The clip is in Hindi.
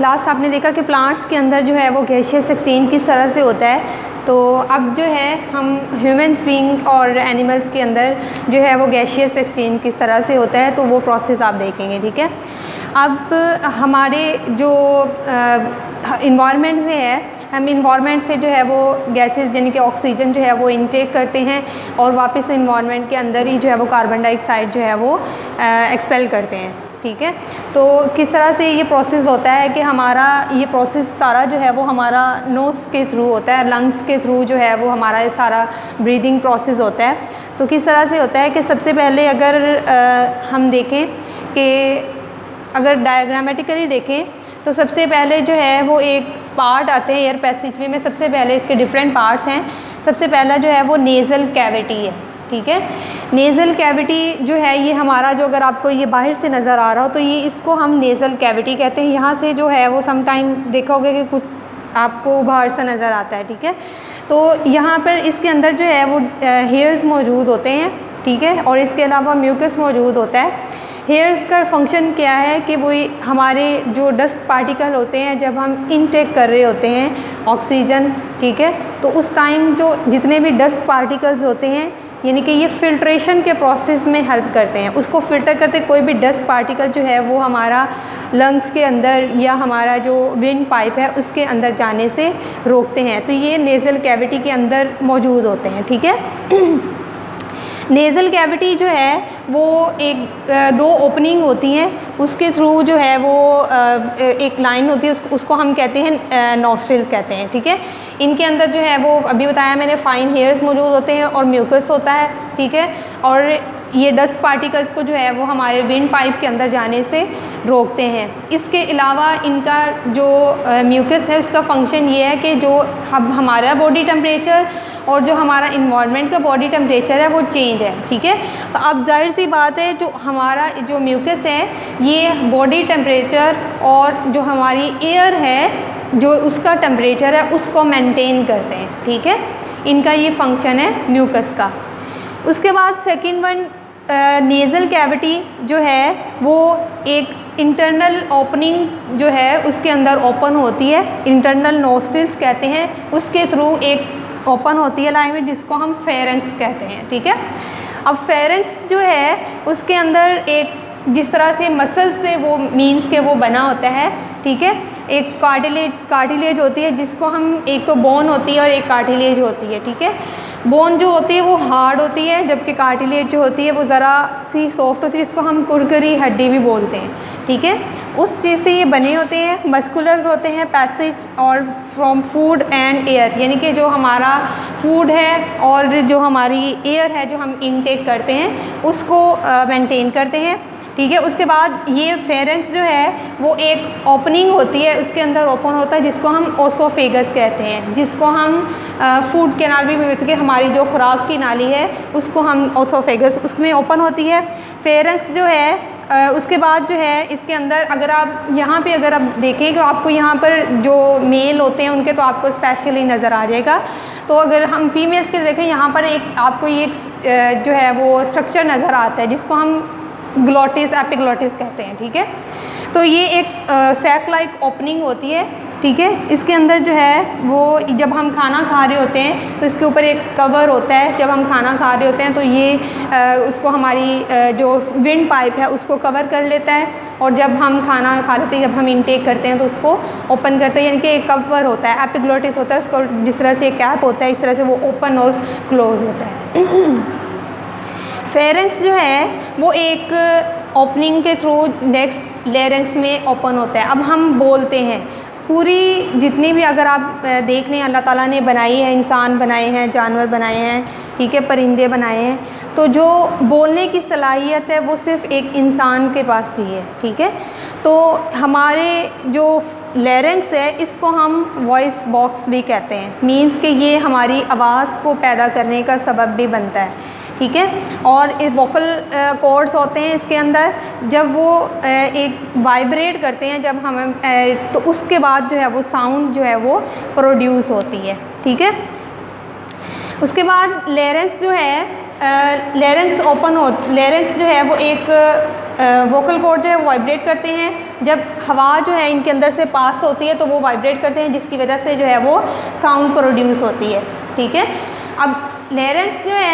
लास्ट आपने देखा कि प्लांट्स के अंदर जो है वो गैसियस एक्सचेंज किस तरह से होता है। तो अब जो है हम ह्यूमन्स बीइंग और एनिमल्स के अंदर जो है वो गैसियस एक्सचेंज किस तरह से होता है, तो वो प्रोसेस आप देखेंगे, ठीक है। अब हमारे जो इन्वायरमेंट से है, हम इन्वायरमेंट से जो है वो गैसेस यानी कि ऑक्सीजन जो है वो इनटेक करते हैं और वापस इन्वायरमेंट के अंदर ही जो है वो कार्बन डाइऑक्साइड जो है वो एक्सपेल करते हैं, ठीक है। तो किस तरह से ये प्रोसेस होता है कि हमारा ये प्रोसेस सारा जो है वो हमारा नोज़ के थ्रू होता है, लंग्स के थ्रू जो है वो हमारा ये सारा ब्रीदिंग प्रोसेस होता है। तो किस तरह से होता है कि सबसे पहले अगर हम देखें कि अगर डायग्रामेटिकली देखें तो सबसे पहले जो है वो एक पार्ट आते हैं एयर पैसेजवे में। सबसे पहले इसके डिफरेंट पार्ट्स हैं। सबसे पहला जो है वो नेज़ल कैविटी है, ठीक है। नेज़ल कैविटी जो है ये हमारा, जो अगर आपको ये बाहर से नज़र आ रहा हो तो ये इसको हम नेज़ल कैविटी कहते हैं। यहाँ से जो है वो सम टाइम देखोगे कि कुछ आपको बाहर से नज़र आता है, ठीक है। तो यहाँ पर इसके अंदर जो है वो हेयर्स मौजूद होते हैं, ठीक है, और इसके अलावा म्यूकस मौजूद होता है। हेयर का फंक्शन क्या है कि वो हमारे जो डस्ट पार्टिकल होते हैं जब हम इनटेक कर रहे होते हैं ऑक्सीजन, ठीक है, तो उस टाइम जो जितने भी डस्ट पार्टिकल्स होते हैं यानी कि ये फिल्ट्रेशन के प्रोसेस में हेल्प करते हैं। उसको फ़िल्टर करते, कोई भी डस्ट पार्टिकल जो है वो हमारा लंग्स के अंदर या हमारा जो विंड पाइप है उसके अंदर जाने से रोकते हैं। तो ये नेज़ल कैविटी के अंदर मौजूद होते हैं, ठीक है। नेज़ल कैविटी जो है वो दो ओपनिंग होती हैं, उसके थ्रू जो है वो एक लाइन होती है, उसको हम कहते हैं नॉस्ट्रिल्स कहते हैं, ठीक है। इनके अंदर जो है वो अभी बताया मैंने फाइन हेयर्स मौजूद होते हैं और म्यूकस होता है, ठीक है। और ये डस्ट पार्टिकल्स को जो है वो हमारे विंड पाइप के अंदर जाने से रोकते हैं। इसके अलावा इनका जो म्यूकस है उसका फंक्शन ये है कि जो हमारा बॉडी टेम्परेचर और जो हमारा इन्वायरमेंट का बॉडी टेम्परेचर है वो चेंज है, ठीक है। तो अब जाहिर सी बात है जो हमारा जो म्यूकस है ये बॉडी टेम्परेचर और जो हमारी एयर है जो उसका टेम्परेचर है उसको मेंटेन करते हैं, ठीक है। इनका ये फंक्शन है म्यूकस का। उसके बाद सेकंड वन नेज़ल कैविटी जो है वो एक इंटरनल ओपनिंग जो है उसके अंदर ओपन होती है, इंटरनल नोस्ट्रिल्स कहते हैं, उसके थ्रू एक ओपन होती है लाइन में जिसको हम फेरेंक्स कहते हैं, ठीक है। अब फेरेंक्स जो है उसके अंदर एक जिस तरह से मसल से वो मीन्स के वो बना होता है, ठीक है। एक कार्टिलेज होती है जिसको हम, एक तो बोन होती है और एक कार्टिलेज होती है, ठीक है। बोन जो होती है वो हार्ड होती है जबकि कार्टिलेज जो होती है वो ज़रा सी सॉफ्ट होती है, जिसको हम कुरकुरी हड्डी भी बोलते हैं, ठीक है। उस चीज़ से ये बने होते हैं। मस्कुलर्स होते हैं पैसेज और फ्रॉम फूड एंड एयर, यानी कि जो हमारा फूड है और जो हमारी एयर है जो हम इनटेक करते हैं उसको मेंटेन करते हैं, ठीक है। उसके बाद ये फेरेंक्स जो है वो एक ओपनिंग होती है, उसके अंदर ओपन होता है जिसको हम ओसोफेगस कहते हैं, जिसको हम फूड कैनाल भी बोलते हैं। हमारी जो खुराक की नाली है उसको हम ओसोफेगस, उसमें ओपन होती है फेरेंक्स जो है। उसके बाद जो है इसके अंदर अगर आप यहाँ पे अगर आप देखें तो आपको यहाँ पर जो मेल होते हैं उनके तो आपको स्पेशली नज़र आ जाएगा। तो अगर हम फीमेल्स के देखें यहाँ पर एक आपको ये जो है वो स्ट्रक्चर नज़र आता है जिसको हम ग्लोटिस एपिग्लोटिस कहते हैं, ठीक है। तो ये एक सैक लाइक ओपनिंग होती है, ठीक है। इसके अंदर जो है वो जब हम खाना खा रहे होते हैं तो इसके ऊपर एक कवर होता है। जब हम खाना खा रहे होते हैं तो ये उसको हमारी जो विंड पाइप है उसको कवर कर लेता है, और जब हम खाना खा लेते हैं, जब हम इनटेक करते हैं तो उसको ओपन करते हैं, यानी कि एक कवर होता है, एपिग्लोटिस होता है, उसको जिस तरह से कैप होता है इस तरह से वो ओपन और क्लोज होता है। फेरेंक्स जो है वो एक ओपनिंग के थ्रू नेक्स्ट लेरेंक्स में ओपन होता है। अब हम बोलते हैं पूरी जितनी भी अगर आप देख लें अल्लाह ताला ने बनाई है, इंसान बनाए हैं, जानवर बनाए हैं, ठीक है, परिंदे बनाए हैं, तो जो बोलने की सलाहियत है वो सिर्फ़ एक इंसान के पास ही है, ठीक है। तो हमारे जो लेरेंक्स है इसको हम वॉइस बॉक्स भी कहते हैं, मीन्स कि ये हमारी आवाज़ को पैदा करने का सबब भी बनता है, ठीक है। और इस वोकल कॉर्ड्स होते हैं इसके अंदर, जब वो एक वाइब्रेट करते हैं जब हम तो उसके बाद जो है वो साउंड जो है वो प्रोड्यूस होती है, ठीक है। उसके बाद लेरेंक्स जो है लेरेंक्स जो है वो एक वोकल कॉर्ड जो है वो वाइब्रेट करते हैं। जब हवा जो है इनके अंदर से पास होती है तो वो वाइब्रेट करते हैं, जिसकी वजह से जो है वो साउंड प्रोड्यूस होती है। ठीक है, अब लेरेंक्स जो है